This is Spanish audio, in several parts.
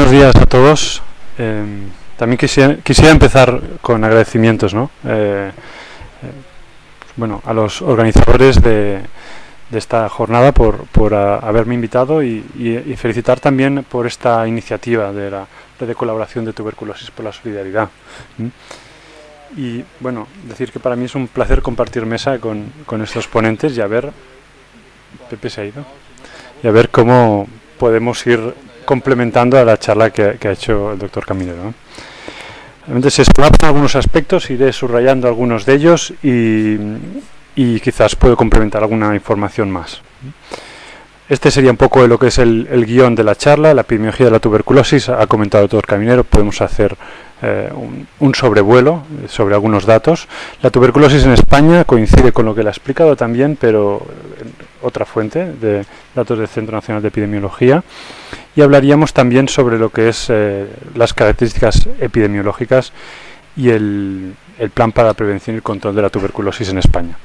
Buenos días a todos. También quisiera empezar con agradecimientos, ¿no? Bueno, a los organizadores de esta jornada por haberme invitado y felicitar también por esta iniciativa de la Red de Colaboración de Tuberculosis por la Solidaridad. Y bueno, decir que para mí es un placer compartir mesa con estos ponentes y a ver, Pepe se ha ido, y a ver cómo podemos ir complementando a la charla que ha hecho el doctor Caminero, ¿no? Realmente se solapan algunos aspectos, iré subrayando algunos de ellos y quizás puedo complementar alguna información más. Este sería un poco lo que es el guión de la charla, la epidemiología de la tuberculosis. Ha comentado el doctor Caminero, podemos hacer un sobrevuelo sobre algunos datos. La tuberculosis en España coincide con lo que él ha explicado también, pero otra fuente de datos del Centro Nacional de Epidemiología. Y hablaríamos también sobre lo que es las características epidemiológicas y el plan para la prevención y el control de la tuberculosis en España.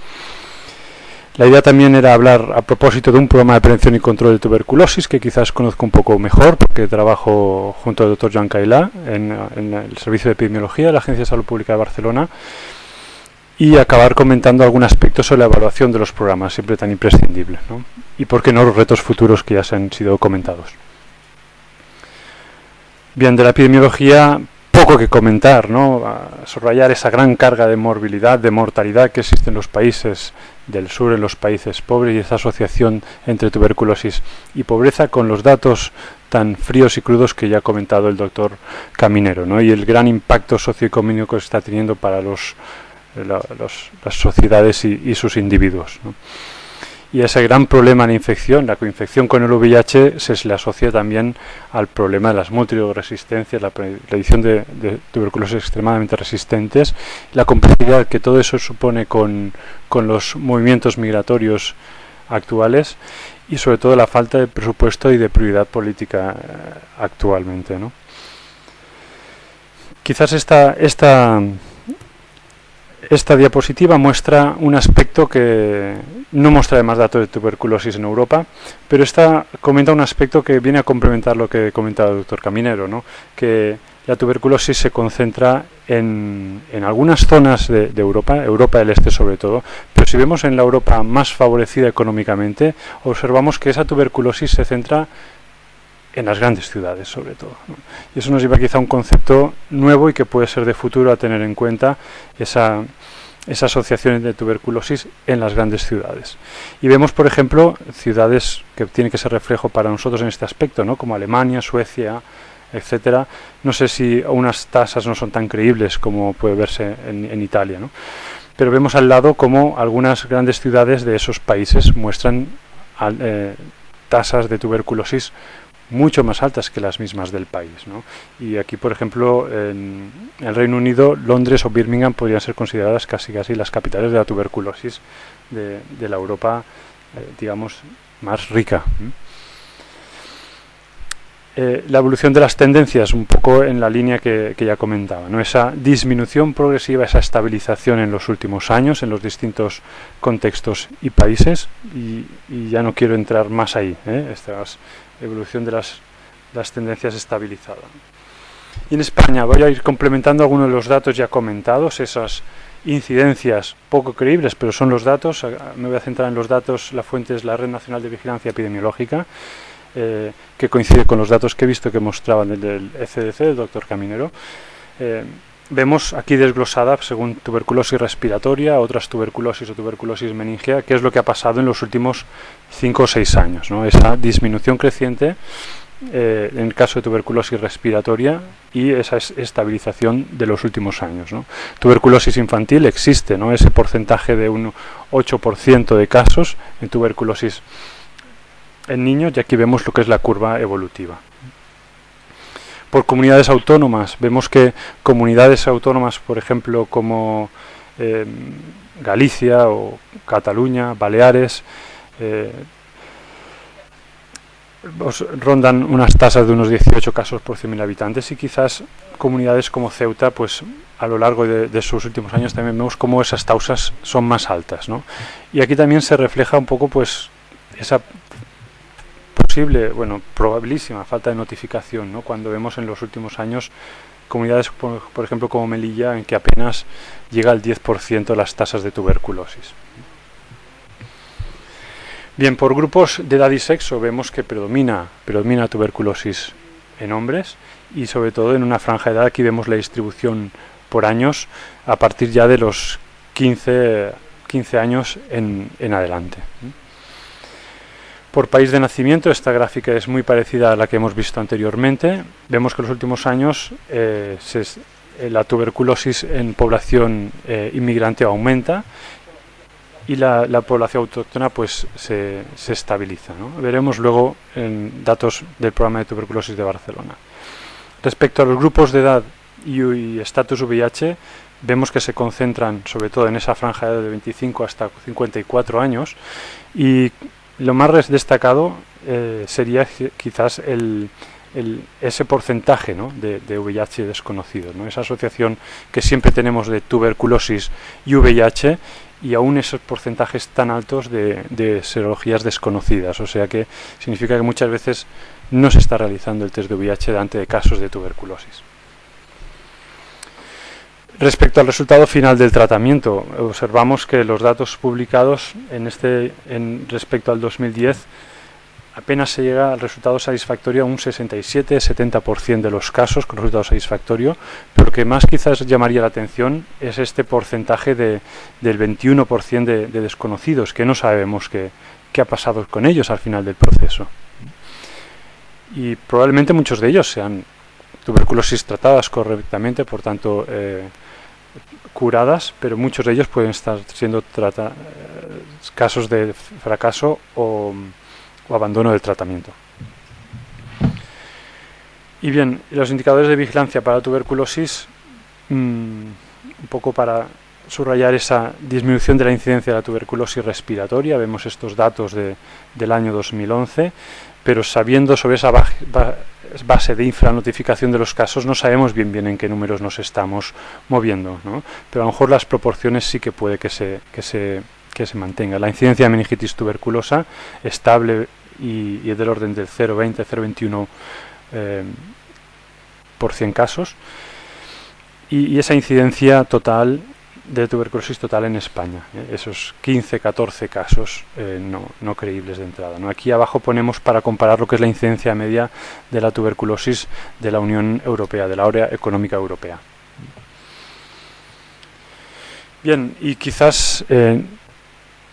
La idea también era hablar a propósito de un programa de prevención y control de tuberculosis que quizás conozco un poco mejor porque trabajo junto al doctor Joan Cailà en el Servicio de Epidemiología de la Agencia de Salud Pública de Barcelona, y acabar comentando algún aspecto sobre la evaluación de los programas, siempre tan imprescindible, ¿no? Y por qué no los retos futuros que ya se han sido comentados. Bien, de la epidemiología poco que comentar, ¿no? A subrayar esa gran carga de morbilidad, de mortalidad que existe en los países del sur, en los países pobres, y esa asociación entre tuberculosis y pobreza con los datos tan fríos y crudos que ya ha comentado el doctor Caminero, ¿no? Y el gran impacto socioeconómico que está teniendo para las sociedades y sus individuos, ¿no? Y ese gran problema de infección, la coinfección con el VIH, se le asocia también al problema de las multiresistencias, la predicción de tuberculosis extremadamente resistentes, la complejidad que todo eso supone con los movimientos migratorios actuales y sobre todo la falta de presupuesto y de prioridad política actualmente, ¿no? Quizás esta diapositiva muestra un aspecto que no muestra además datos de tuberculosis en Europa, pero esta comenta un aspecto que viene a complementar lo que comentaba el doctor Caminero, ¿no? Que la tuberculosis se concentra en algunas zonas de Europa, Europa del Este sobre todo, pero si vemos en la Europa más favorecida económicamente, observamos que esa tuberculosis se centra en las grandes ciudades sobre todo, ¿no? Y eso nos lleva quizá a un concepto nuevo y que puede ser de futuro a tener en cuenta esa asociación de tuberculosis en las grandes ciudades. Y vemos, por ejemplo, ciudades que tienen que ser reflejo para nosotros en este aspecto, ¿no? Como Alemania, Suecia, etcétera. No sé si unas tasas no son tan creíbles como puede verse en Italia, ¿no? Pero vemos al lado como algunas grandes ciudades de esos países muestran tasas de tuberculosis mucho más altas que las mismas del país, ¿no? Y aquí, por ejemplo, en el Reino Unido, Londres o Birmingham podrían ser consideradas casi las capitales de la tuberculosis de la Europa, digamos, más rica. La evolución de las tendencias, un poco en la línea que ya comentaba, ¿no? Esa disminución progresiva, esa estabilización en los últimos años en los distintos contextos y países, y ya no quiero entrar más ahí, esta evolución de las tendencias estabilizadas. Y en España voy a ir complementando algunos de los datos ya comentados, esas incidencias poco creíbles, pero son los datos. Me voy a centrar en los datos. La fuente es la Red Nacional de Vigilancia Epidemiológica, que coincide con los datos que he visto que mostraban del ECDC, del doctor Caminero. Vemos aquí desglosada según tuberculosis respiratoria, otras tuberculosis o tuberculosis meningia, qué es lo que ha pasado en los últimos 5 o 6 años, ¿no? Esa disminución creciente en el caso de tuberculosis respiratoria y esa estabilización de los últimos años, ¿no? Tuberculosis infantil existe, ¿no? Ese porcentaje de un 8% de casos en tuberculosis en niños, y aquí vemos lo que es la curva evolutiva. Por comunidades autónomas, vemos que comunidades autónomas, por ejemplo, como Galicia o Cataluña, Baleares, rondan unas tasas de unos 18 casos por 100.000 habitantes, y quizás comunidades como Ceuta, pues a lo largo de sus últimos años también vemos cómo esas tasas son más altas, ¿no? Y aquí también se refleja un poco pues esa posible, bueno, probabilísima falta de notificación, ¿no? Cuando vemos en los últimos años comunidades, por ejemplo, como Melilla, en que apenas llega al 10% las tasas de tuberculosis. Bien, por grupos de edad y sexo vemos que predomina tuberculosis en hombres y sobre todo en una franja de edad. Aquí vemos la distribución por años a partir ya de los 15 años en adelante. Por país de nacimiento, esta gráfica es muy parecida a la que hemos visto anteriormente. Vemos que en los últimos años la tuberculosis en población inmigrante aumenta y la población autóctona pues se estabiliza, ¿no? Veremos luego en datos del programa de tuberculosis de Barcelona. Respecto a los grupos de edad y estatus VIH, vemos que se concentran sobre todo en esa franja de edad de 25 hasta 54 años y lo más destacado sería quizás ese porcentaje, ¿no?, de VIH desconocido, ¿no? Esa asociación que siempre tenemos de tuberculosis y VIH y aún esos porcentajes tan altos de serologías desconocidas. O sea que significa que muchas veces no se está realizando el test de VIH delante de casos de tuberculosis. Respecto al resultado final del tratamiento, observamos que los datos publicados respecto al 2010 apenas se llega al resultado satisfactorio a un 67-70% de los casos con resultado satisfactorio, pero lo que más quizás llamaría la atención es este porcentaje del 21% de desconocidos, que no sabemos qué ha pasado con ellos al final del proceso. Y probablemente muchos de ellos sean tuberculosis tratadas correctamente, por tanto curadas, pero muchos de ellos pueden estar siendo casos de fracaso o abandono del tratamiento. Y bien, los indicadores de vigilancia para la tuberculosis, un poco para subrayar esa disminución de la incidencia de la tuberculosis respiratoria, vemos estos datos del año 2011, pero sabiendo sobre esa base de infranotificación de los casos, no sabemos bien en qué números nos estamos moviendo, ¿no? Pero a lo mejor las proporciones sí que puede que se mantenga. La incidencia de meningitis tuberculosa estable y es del orden del 0,20-0,21 por 100 casos, y esa incidencia total de tuberculosis total en España, esos 15-14 casos no creíbles de entrada, ¿no? Aquí abajo ponemos para comparar lo que es la incidencia media de la tuberculosis de la Unión Europea, de la Área Económica Europea. Bien, y quizás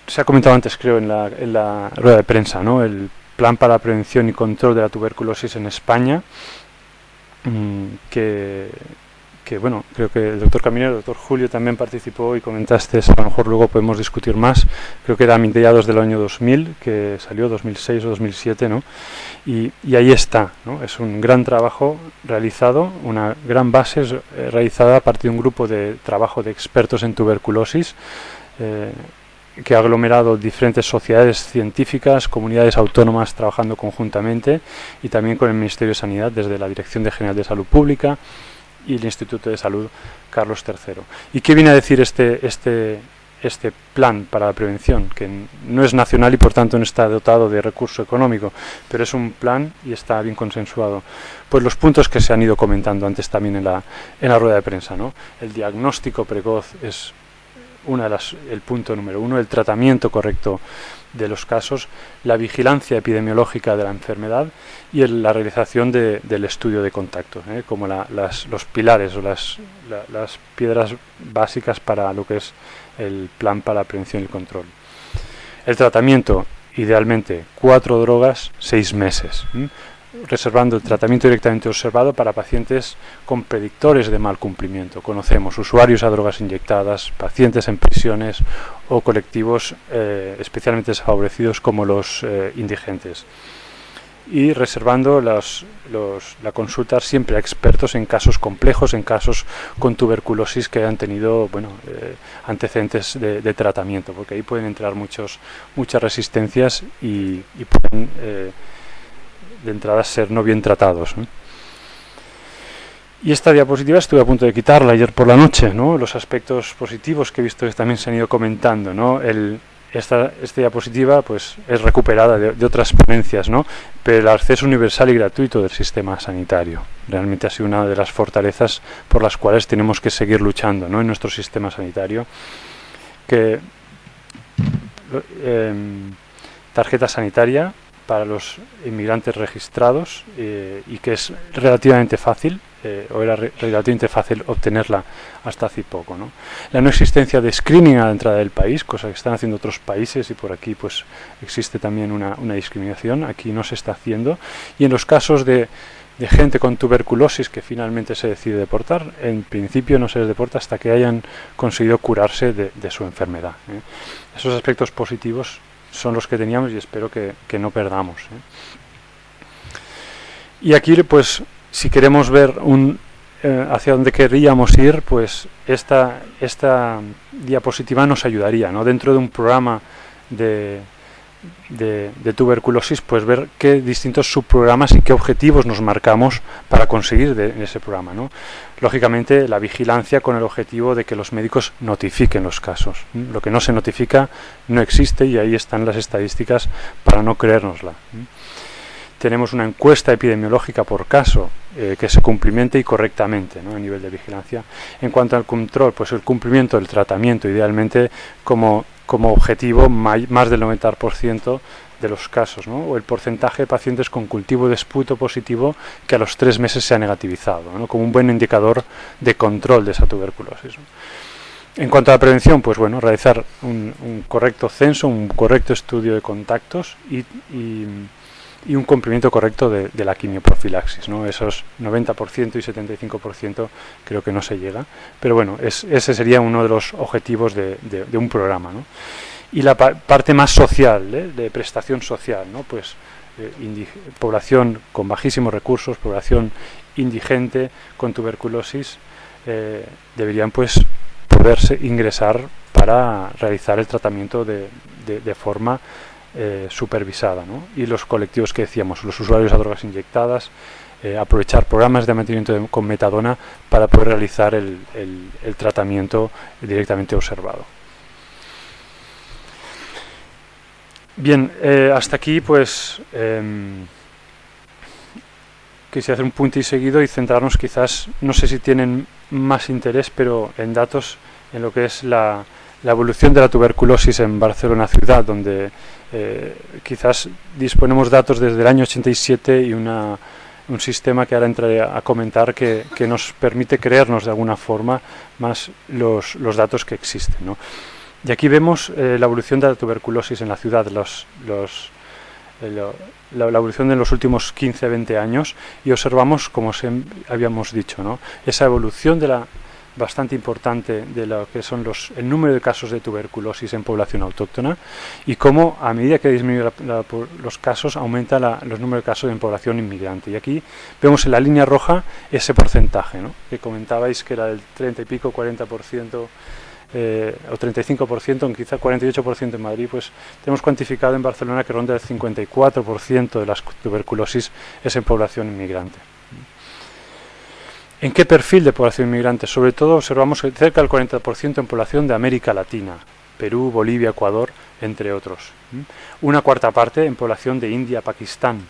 se ha comentado antes, creo, en la rueda de prensa, ¿no?, el plan para la prevención y control de la tuberculosis en España, que bueno, creo que el doctor Caminero, el doctor Julio también participó y comentaste, a lo mejor luego podemos discutir más. Creo que era a mediados del año 2000, que salió 2006 o 2007, ¿no? Y ahí está, ¿no? Es un gran trabajo realizado, una gran base realizada a partir de un grupo de trabajo de expertos en tuberculosis, que ha aglomerado diferentes sociedades científicas, comunidades autónomas trabajando conjuntamente y también con el Ministerio de Sanidad desde la Dirección General de Salud Pública y el Instituto de Salud Carlos III. ¿Y qué viene a decir este plan para la prevención? Que no es nacional y por tanto no está dotado de recurso económico, pero es un plan y está bien consensuado. Pues los puntos que se han ido comentando antes también en la rueda de prensa, ¿no? El diagnóstico precoz es el punto número 1, el tratamiento correcto de los casos, la vigilancia epidemiológica de la enfermedad y la realización del estudio de contacto, como los pilares o las piedras básicas para lo que es el plan para la prevención y el control. El tratamiento, idealmente 4 drogas, 6 meses, reservando el tratamiento directamente observado para pacientes con predictores de mal cumplimiento. Conocemos usuarios a drogas inyectadas, pacientes en prisiones o colectivos especialmente desfavorecidos como los indigentes. Y reservando la consulta siempre a expertos en casos complejos, en casos con tuberculosis que hayan tenido antecedentes de tratamiento, porque ahí pueden entrar muchas resistencias y pueden de entrada ser no bien tratados, ¿no? Y esta diapositiva estuve a punto de quitarla ayer por la noche, ¿no? Los aspectos positivos que he visto que también se han ido comentando, ¿no? esta diapositiva pues es recuperada de otras ponencias, ¿no? Pero el acceso universal y gratuito del sistema sanitario realmente ha sido una de las fortalezas por las cuales tenemos que seguir luchando, ¿no? En nuestro sistema sanitario, que tarjeta sanitaria para los inmigrantes registrados y que es relativamente fácil, o era relativamente fácil obtenerla hasta hace poco, ¿no? La no existencia de screening a la entrada del país, cosa que están haciendo otros países, y por aquí pues existe también una discriminación, aquí no se está haciendo. Y en los casos de gente con tuberculosis que finalmente se decide deportar, en principio no se les deporta hasta que hayan conseguido curarse de su enfermedad, ¿eh? Esos aspectos positivos son los que teníamos y espero que no perdamos, ¿eh? Y aquí pues si queremos ver hacia dónde querríamos ir, pues esta diapositiva nos ayudaría, ¿no? Dentro de un programa de tuberculosis, pues ver qué distintos subprogramas y qué objetivos nos marcamos para conseguir en ese programa, ¿no? Lógicamente la vigilancia con el objetivo de que los médicos notifiquen los casos. Lo que no se notifica no existe y ahí están las estadísticas para no creérnosla. Tenemos una encuesta epidemiológica por caso que se cumplimente y correctamente, ¿no? A nivel de vigilancia. En cuanto al control, pues el cumplimiento del tratamiento, idealmente como objetivo más del 90% de los casos, ¿no? O el porcentaje de pacientes con cultivo de esputo positivo que a los 3 meses se ha negativizado, ¿no? Como un buen indicador de control de esa tuberculosis, ¿no? En cuanto a la prevención, pues bueno, realizar un correcto censo, un correcto estudio de contactos y un cumplimiento correcto de la quimioprofilaxis, ¿no? Esos 90% y 75% creo que no se llega, pero bueno, ese sería uno de los objetivos de un programa, ¿no? Y la parte más social, de prestación social, ¿no? Pues población con bajísimos recursos, población indigente con tuberculosis, deberían pues poderse ingresar para realizar el tratamiento de forma supervisada, ¿no? Y los colectivos que decíamos, los usuarios a drogas inyectadas, aprovechar programas de mantenimiento con metadona para poder realizar el tratamiento directamente observado. Bien, hasta aquí pues quisiera hacer un punto y seguido y centrarnos quizás, no sé si tienen más interés, pero en datos en lo que es la evolución de la tuberculosis en Barcelona ciudad, donde quizás disponemos datos desde el año 87 y un sistema que ahora entraré a comentar que nos permite creernos de alguna forma más los datos que existen, ¿no? Y aquí vemos la evolución de la tuberculosis en la ciudad, la evolución de los últimos 15-20 años, y observamos, como habíamos dicho, ¿no? Esa evolución bastante importante de lo que son el número de casos de tuberculosis en población autóctona, y cómo a medida que disminuyen los casos aumenta los números de casos en población inmigrante. Y aquí vemos en la línea roja ese porcentaje, ¿no? Que comentabais que era del 30 y pico, 40%, o 35%, quizá 48% en Madrid. Pues tenemos cuantificado en Barcelona que ronda el 54% de las tuberculosis es en población inmigrante. ¿En qué perfil de población inmigrante? Sobre todo observamos que cerca del 40% en población de América Latina, Perú, Bolivia, Ecuador, entre otros. Una cuarta parte en población de India, Pakistán.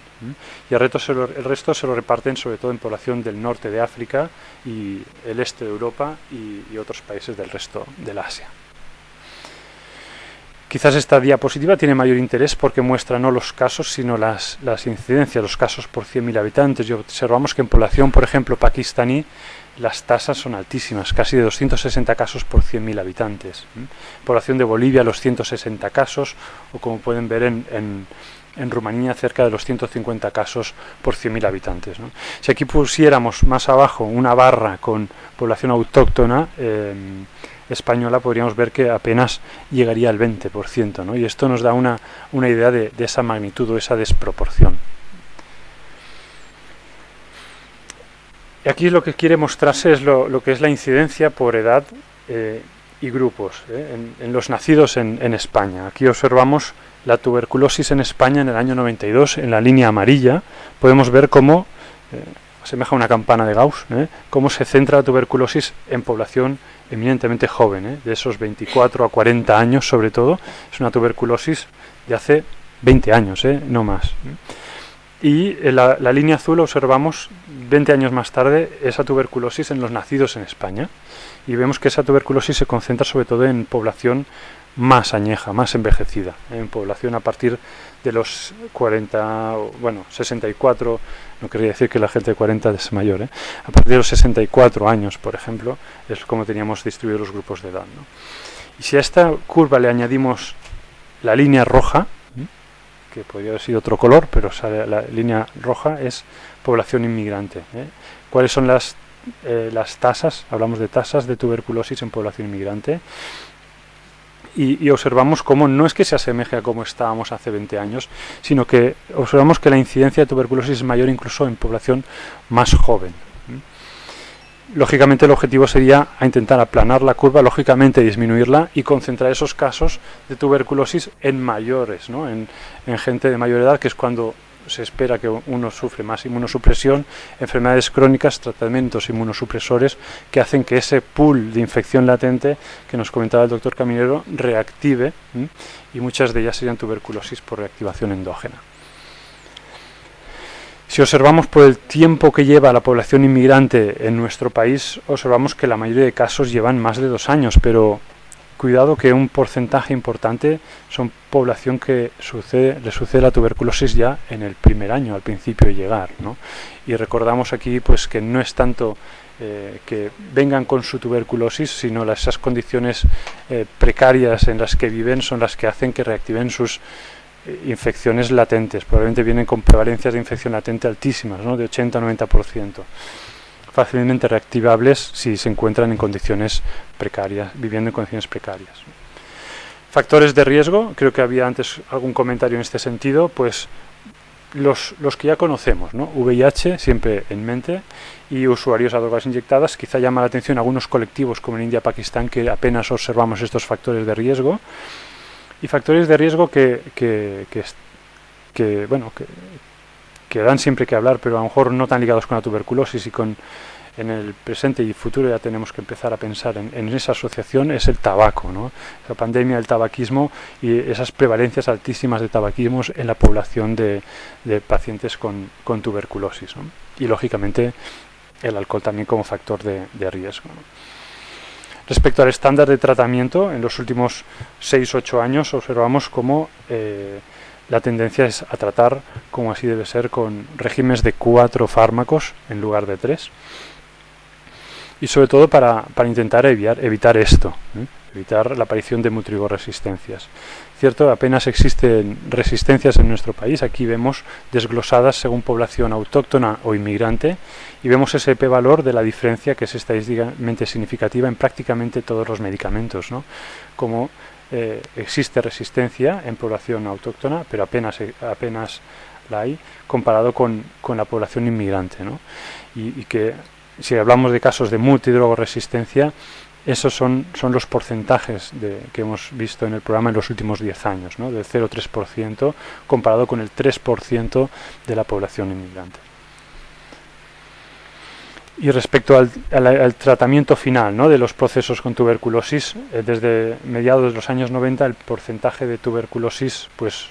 Y el resto se lo reparten sobre todo en población del norte de África y el este de Europa y otros países del resto del Asia. Quizás esta diapositiva tiene mayor interés porque muestra no los casos, sino las incidencias, los casos por 100.000 habitantes. Y observamos que en población, por ejemplo, pakistaní, las tasas son altísimas, casi de 260 casos por 100.000 habitantes. Población de Bolivia, los 160 casos, o como pueden ver en Rumanía, cerca de los 150 casos por 100.000 habitantes, ¿no? Si aquí pusiéramos más abajo una barra con población autóctona española, podríamos ver que apenas llegaría al 20%, ¿no? Y esto nos da una idea de esa magnitud o esa desproporción. Y aquí lo que quiere mostrarse es lo que es la incidencia por edad y grupos en los nacidos en España. Aquí observamos la tuberculosis en España en el año 92, en la línea amarilla. Podemos ver cómo asemeja a una campana de Gauss, cómo se centra la tuberculosis en población eminentemente joven, de esos 24 a 40 años sobre todo. Es una tuberculosis de hace 20 años, no más. Y en la línea azul observamos 20 años más tarde esa tuberculosis en los nacidos en España, y vemos que esa tuberculosis se concentra sobre todo en población más añeja, más envejecida, en población a partir de los 40, bueno, 64, no quería decir que la gente de 40 es mayor, a partir de los 64 años, por ejemplo, es como teníamos distribuidos los grupos de edad, ¿no? Y si a esta curva le añadimos la línea roja, que podría haber sido otro color, pero la línea roja es población inmigrante, ¿Cuáles son las tasas? Hablamos de tasas de tuberculosis en población inmigrante. Y observamos cómo no es que se asemeje a cómo estábamos hace 20 años, sino que observamos que la incidencia de tuberculosis es mayor incluso en población más joven. Lógicamente el objetivo sería intentar aplanar la curva, lógicamente disminuirla y concentrar esos casos de tuberculosis en mayores, ¿no? en gente de mayor edad, que es cuando se espera que uno sufre más inmunosupresión, enfermedades crónicas, tratamientos inmunosupresores que hacen que ese pool de infección latente que nos comentaba el doctor Caminero reactive, y muchas de ellas serían tuberculosis por reactivación endógena. Si observamos por el tiempo que lleva la población inmigrante en nuestro país, observamos que la mayoría de casos llevan más de 2 años, pero cuidado que un porcentaje importante son población que le sucede la tuberculosis ya en el primer año, al principio de llegar, ¿no? Y recordamos aquí pues que no es tanto que vengan con su tuberculosis, sino esas condiciones precarias en las que viven son las que hacen que reactiven sus infecciones latentes. Probablemente vienen con prevalencias de infección latente altísimas, ¿no? De 80 a 90%. Fácilmente reactivables si se encuentran en condiciones precarias, viviendo en condiciones precarias. Factores de riesgo, creo que había antes algún comentario en este sentido, pues los que ya conocemos, ¿no? VIH siempre en mente, y usuarios a drogas inyectadas. Quizá llama la atención algunos colectivos como en India, Pakistán, que apenas observamos estos factores de riesgo, y factores de riesgo que dan siempre que hablar, pero a lo mejor no tan ligados con la tuberculosis, y en el presente y futuro ya tenemos que empezar a pensar en esa asociación, es el tabaco, ¿no? La pandemia del tabaquismo y esas prevalencias altísimas de tabaquismos en la población de pacientes con tuberculosis, ¿no? Y lógicamente el alcohol también como factor de riesgo, ¿no? Respecto al estándar de tratamiento, en los últimos 6-8 años observamos cómo la tendencia es a tratar, como así debe ser, con regímenes de 4 fármacos en lugar de 3. Y sobre todo para intentar evitar esto, evitar la aparición de mutrigorresistencias. Cierto, apenas existen resistencias en nuestro país. Aquí vemos desglosadas según población autóctona o inmigrante, y vemos ese p-valor de la diferencia, que es estadísticamente significativa en prácticamente todos los medicamentos, ¿no? Como existe resistencia en población autóctona, pero apenas la hay comparado con la población inmigrante, ¿no? Y que si hablamos de casos de multidrogoresistencia, esos son los porcentajes que hemos visto en el programa en los últimos 10 años, ¿no? Del 0,3% comparado con el 3% de la población inmigrante. Y respecto al tratamiento final, ¿no? De los procesos con tuberculosis, desde mediados de los años 90 el porcentaje de tuberculosis, pues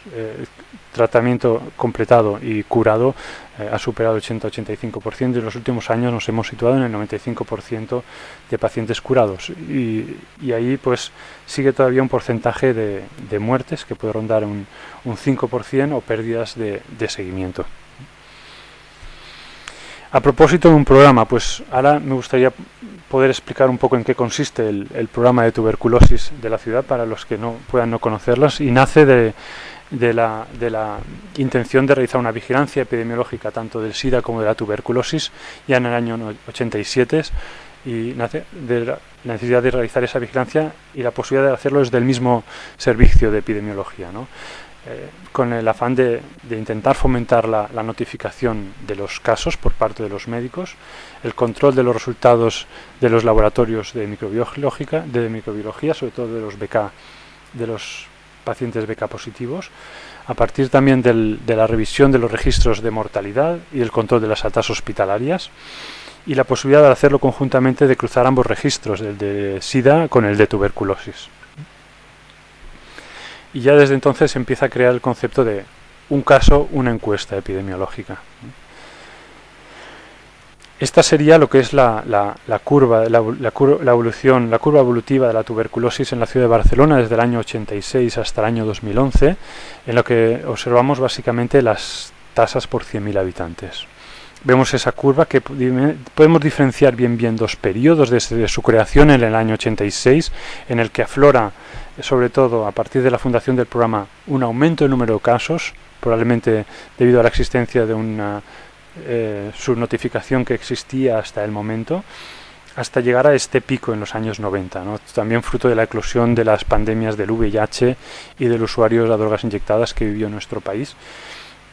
tratamiento completado y curado, ha superado el 80-85%, y en los últimos años nos hemos situado en el 95% de pacientes curados, y ahí pues sigue todavía un porcentaje de muertes que puede rondar un 5%, o pérdidas de seguimiento. A propósito de un programa, pues ahora me gustaría poder explicar un poco en qué consiste el programa de tuberculosis de la ciudad para los que puedan no conocerlas, y nace de la intención de realizar una vigilancia epidemiológica tanto del SIDA como de la tuberculosis ya en el año 87, y nace de la necesidad de realizar esa vigilancia y la posibilidad de hacerlo desde el mismo servicio de epidemiología, ¿no? Con el afán de intentar fomentar la notificación de los casos por parte de los médicos, el control de los resultados de los laboratorios de microbiología, sobre todo de los pacientes BK positivos, a partir también de la revisión de los registros de mortalidad y el control de las altas hospitalarias, y la posibilidad de hacerlo conjuntamente, de cruzar ambos registros, el de SIDA con el de tuberculosis. Y ya desde entonces se empieza a crear el concepto de un caso, una encuesta epidemiológica. Esta sería lo que es la curva evolutiva de la tuberculosis en la ciudad de Barcelona desde el año 86 hasta el año 2011, en lo que observamos básicamente las tasas por 100.000 habitantes. Vemos esa curva que podemos diferenciar bien dos periodos desde su creación en el año 86, en el que aflora, sobre todo a partir de la fundación del programa, un aumento del número de casos, probablemente debido a la existencia de una subnotificación que existía hasta el momento, hasta llegar a este pico en los años 90, ¿no? También fruto de la eclosión de las pandemias del VIH y del usuario de las drogas inyectadas que vivió nuestro país.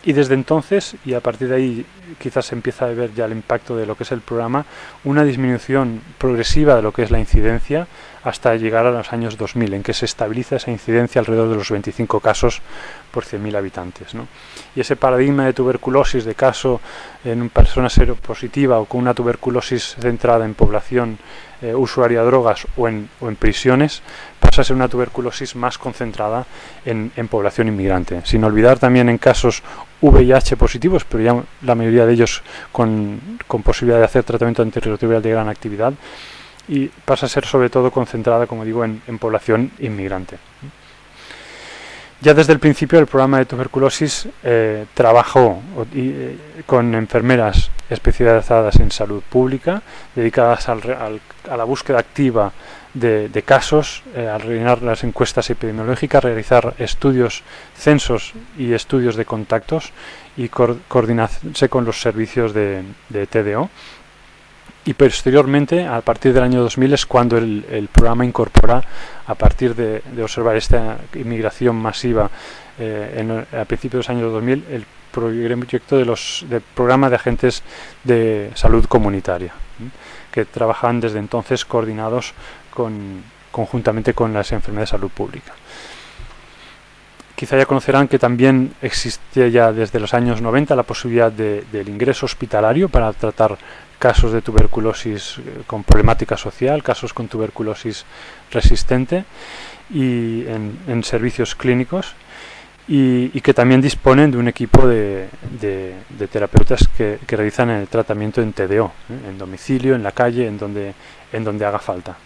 Y desde entonces, y a partir de ahí quizás se empieza a ver ya el impacto de lo que es el programa, una disminución progresiva de lo que es la incidencia hasta llegar a los años 2000, en que se estabiliza esa incidencia alrededor de los 25 casos por 100.000 habitantes, ¿no? Y ese paradigma de tuberculosis, de caso en una persona seropositiva o con una tuberculosis centrada en población usuaria de drogas o en prisiones, pasa a ser una tuberculosis más concentrada en población inmigrante. Sin olvidar también en casos VIH positivos, pero ya la mayoría de ellos con posibilidad de hacer tratamiento antirretroviral de gran actividad, y pasa a ser sobre todo concentrada, como digo, en población inmigrante. Ya desde el principio el programa de tuberculosis trabajó con enfermeras especializadas en salud pública, dedicadas a la búsqueda activa de casos, al rellenar las encuestas epidemiológicas, realizar estudios, censos y estudios de contactos, y coordinarse con los servicios de TDO. Y posteriormente, a partir del año 2000, es cuando el programa incorpora, a partir de observar esta inmigración masiva a principios de los años 2000, el proyecto del programa de agentes de salud comunitaria, que trabajan desde entonces coordinados conjuntamente con las enfermedades de salud pública. Quizá ya conocerán que también existía ya desde los años 90 la posibilidad del ingreso hospitalario para tratar casos de tuberculosis con problemática social, casos con tuberculosis resistente, y en servicios clínicos, y que también disponen de un equipo de terapeutas que realizan el tratamiento en TDO, en domicilio, en la calle, en donde haga falta.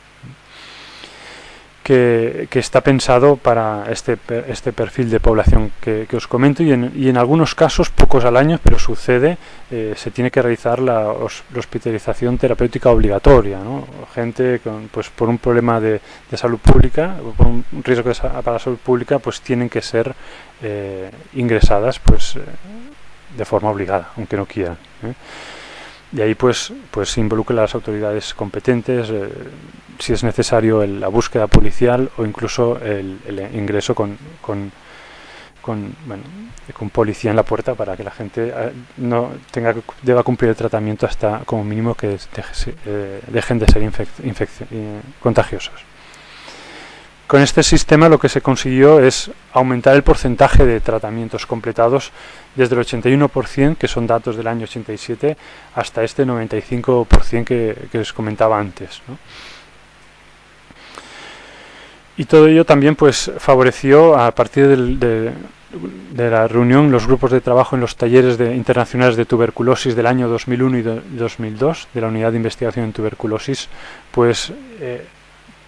Que está pensado para este perfil de población que os comento, y en algunos casos, pocos al año, pero sucede, se tiene que realizar la hospitalización terapéutica obligatoria, ¿no? Gente pues por un problema de salud pública, o por un riesgo para la salud pública, pues tienen que ser ingresadas pues de forma obligada, aunque no quieran, Y ahí pues se involucran las autoridades competentes, si es necesario la búsqueda policial o incluso el ingreso con policía en la puerta, para que la gente deba cumplir el tratamiento hasta como mínimo que dejen de ser contagiosos. Con este sistema lo que se consiguió es aumentar el porcentaje de tratamientos completados desde el 81%, que son datos del año 87, hasta este 95% que les comentaba antes, ¿no? Y todo ello también pues favoreció, a partir de la reunión, los grupos de trabajo en los talleres internacionales de tuberculosis del año 2001 y 2002, de la Unidad de Investigación en Tuberculosis, pues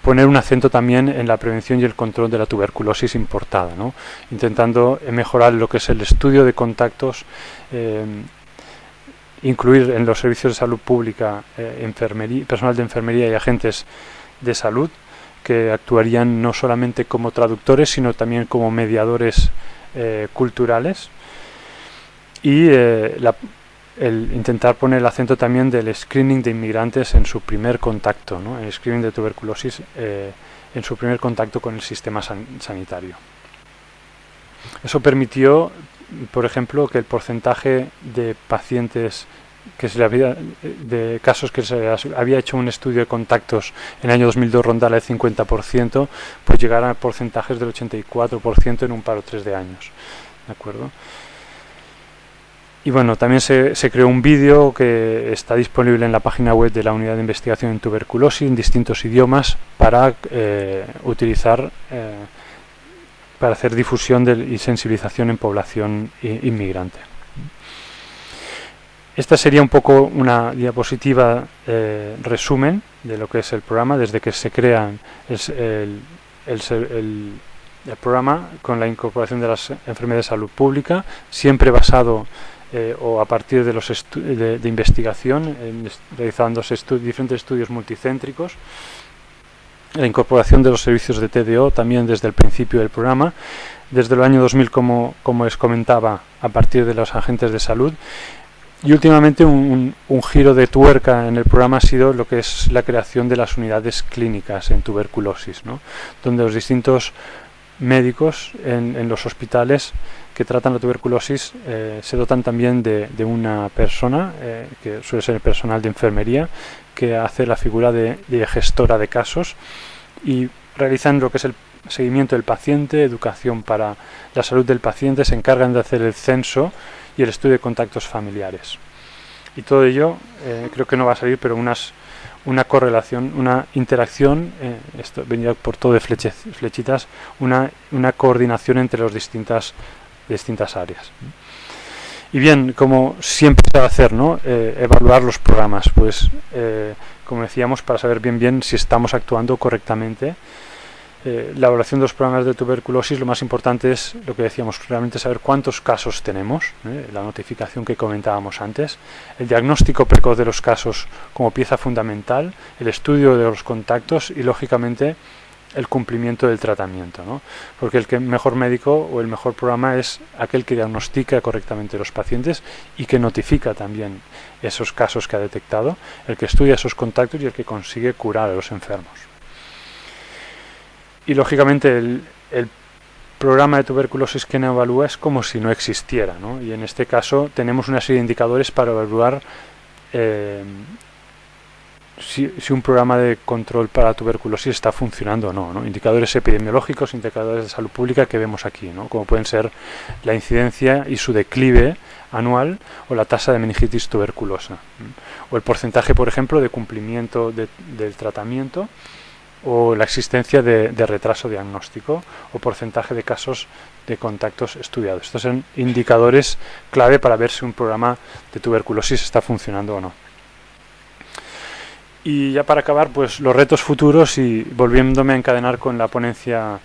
poner un acento también en la prevención y el control de la tuberculosis importada, ¿no? Intentando mejorar lo que es el estudio de contactos, incluir en los servicios de salud pública personal de enfermería y agentes de salud, que actuarían no solamente como traductores, sino también como mediadores culturales, y el intentar poner el acento también del screening de inmigrantes en su primer contacto, ¿no? El screening de tuberculosis en su primer contacto con el sistema sanitario. Eso permitió, por ejemplo, que el porcentaje de pacientes de casos que se había hecho un estudio de contactos en el año 2002 rondara el 50%, pues llegar a porcentajes del 84% en un par o tres de años. ¿de acuerdo? Y bueno, también se creó un vídeo que está disponible en la página web de la Unidad de Investigación en Tuberculosis en distintos idiomas para utilizar para hacer difusión y sensibilización en población inmigrante. Esta sería un poco una diapositiva resumen de lo que es el programa desde que se crea el programa con la incorporación de las enfermedades de salud pública, siempre basado o a partir de los de investigación, realizándose diferentes estudios multicéntricos, la incorporación de los servicios de TDO también desde el principio del programa, desde el año 2000 como les comentaba, a partir de los agentes de salud, y últimamente un giro de tuerca en el programa ha sido lo que es la creación de las unidades clínicas en tuberculosis, ¿no? Donde los distintos médicos en los hospitales que tratan la tuberculosis se dotan también de una persona, que suele ser el personal de enfermería, que hace la figura de gestora de casos y realizan lo que es el seguimiento del paciente, educación para la salud del paciente, se encargan de hacer el censo y el estudio de contactos familiares. Y todo ello, creo que no va a salir, pero una correlación, una interacción, esto venía por todo de flechitas, una coordinación entre las distintas áreas. Y bien, como siempre se va a hacer, ¿no? Evaluar los programas, pues como decíamos, para saber bien si estamos actuando correctamente. La evaluación de los programas de tuberculosis, lo más importante es lo que decíamos, realmente saber cuántos casos tenemos, la notificación que comentábamos antes, el diagnóstico precoz de los casos como pieza fundamental, el estudio de los contactos y lógicamente el cumplimiento del tratamiento, ¿no? Porque el mejor médico o el mejor programa es aquel que diagnostica correctamente los pacientes y que notifica también esos casos que ha detectado, el que estudia esos contactos y el que consigue curar a los enfermos. Y lógicamente el programa de tuberculosis que no evalúa es como si no existiera, ¿no? Y en este caso tenemos una serie de indicadores para evaluar si un programa de control para la tuberculosis está funcionando o no, ¿no? Indicadores epidemiológicos, indicadores de salud pública que vemos aquí, ¿no? Como pueden ser la incidencia y su declive anual o la tasa de meningitis tuberculosa, o el porcentaje, por ejemplo, de cumplimiento del tratamiento, o la existencia de retraso diagnóstico o porcentaje de casos de contactos estudiados. Estos son indicadores clave para ver si un programa de tuberculosis está funcionando o no. Y ya para acabar, pues los retos futuros, y volviéndome a encadenar con la ponencia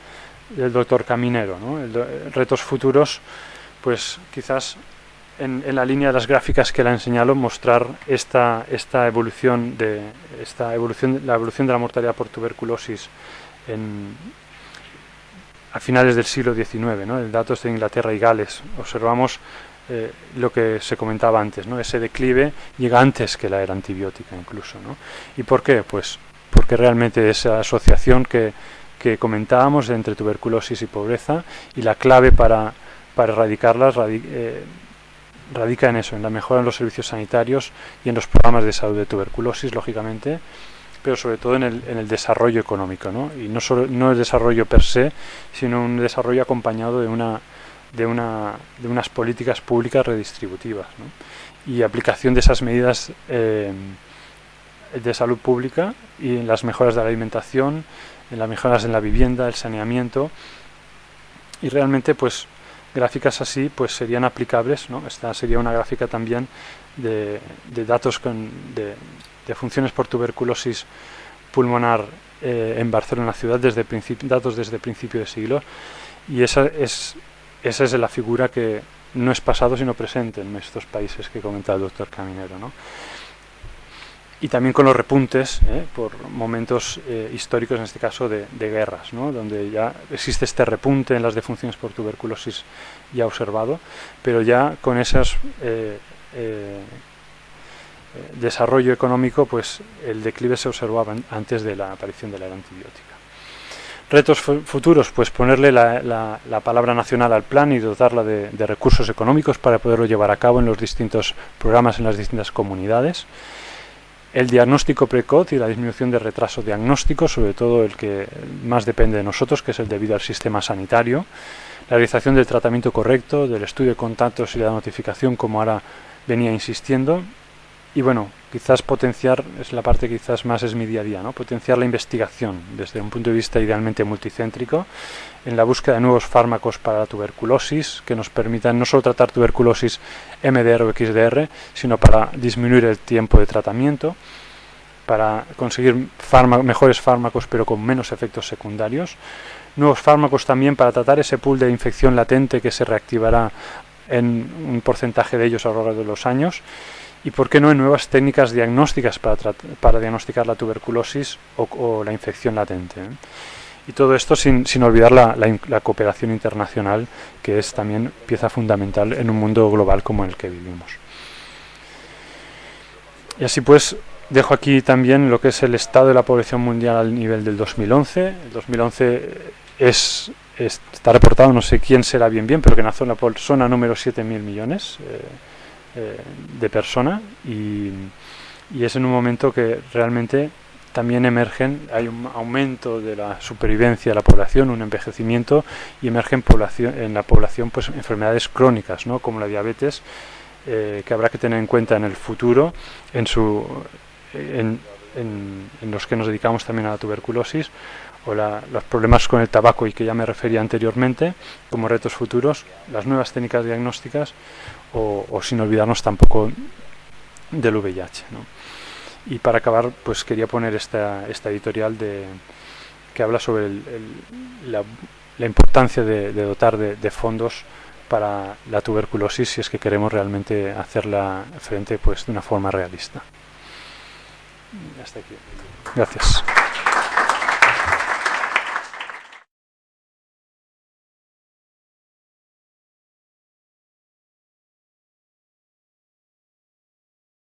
del doctor Caminero, ¿no? Retos futuros, pues quizás en la línea de las gráficas que le he enseñado, mostrar la evolución de la mortalidad por tuberculosis a finales del siglo XIX, ¿no? En datos de Inglaterra y Gales observamos lo que se comentaba antes, ¿no? Ese declive llega antes que la era antibiótica incluso, ¿no? ¿Y por qué? Pues porque realmente esa asociación que comentábamos entre tuberculosis y pobreza, y la clave para erradicarlas radica en eso, en la mejora en los servicios sanitarios y en los programas de salud de tuberculosis, lógicamente, pero sobre todo en el desarrollo económico, ¿no? Y no el desarrollo per se, sino un desarrollo acompañado de unas políticas públicas redistributivas, ¿no? Y aplicación de esas medidas de salud pública y en las mejoras de la alimentación, en las mejoras en la vivienda, el saneamiento, y realmente pues gráficas así pues serían aplicables, ¿no? Esta sería una gráfica también de datos de funciones por tuberculosis pulmonar en Barcelona ciudad, datos desde principio de siglo, y esa es la figura que no es pasado sino presente en estos países que comentaba el doctor Caminero, ¿no? Y también con los repuntes por momentos históricos, en este caso de guerras, ¿no? Donde ya existe este repunte en las defunciones por tuberculosis ya observado, pero ya con esos desarrollo económico, pues el declive se observaba antes de la aparición de la era antibiótica. Retos futuros, pues ponerle la palabra nacional al plan y dotarla de recursos económicos para poderlo llevar a cabo en los distintos programas, en las distintas comunidades. el diagnóstico precoz y la disminución de retraso diagnóstico, sobre todo el que más depende de nosotros, que es el debido al sistema sanitario, la realización del tratamiento correcto, del estudio de contactos y la notificación, como ahora venía insistiendo, y bueno, quizás potenciar, es la parte que quizás más es mi día a día, ¿no? Potenciar la investigación desde un punto de vista idealmente multicéntrico, en la búsqueda de nuevos fármacos para la tuberculosis, que nos permitan no solo tratar tuberculosis MDR o XDR, sino para disminuir el tiempo de tratamiento, para conseguir mejores fármacos pero con menos efectos secundarios, nuevos fármacos también para tratar ese pool de infección latente que se reactivará en un porcentaje de ellos a lo largo de los años, y por qué no en nuevas técnicas diagnósticas para diagnosticar la tuberculosis o la infección latente, ¿eh? Y todo esto sin olvidar la cooperación internacional, que es también pieza fundamental en un mundo global como el que vivimos. Y así pues, dejo aquí también lo que es el estado de la población mundial al nivel del 2011. El 2011 está reportado, no sé quién será bien, pero que en la zona número 7.000 millones de personas, y es en un momento que realmente también hay un aumento de la supervivencia de la población, un envejecimiento, y emergen en la población pues enfermedades crónicas, ¿no? Como la diabetes, que habrá que tener en cuenta en el futuro en los que nos dedicamos también a la tuberculosis, o los problemas con el tabaco, y que ya me refería anteriormente, como retos futuros, las nuevas técnicas diagnósticas, o sin olvidarnos tampoco del VIH, ¿no? Y para acabar, pues quería poner esta editorial que habla sobre la importancia de dotar de fondos para la tuberculosis, si es que queremos realmente hacerla frente pues de una forma realista. Hasta aquí. Gracias.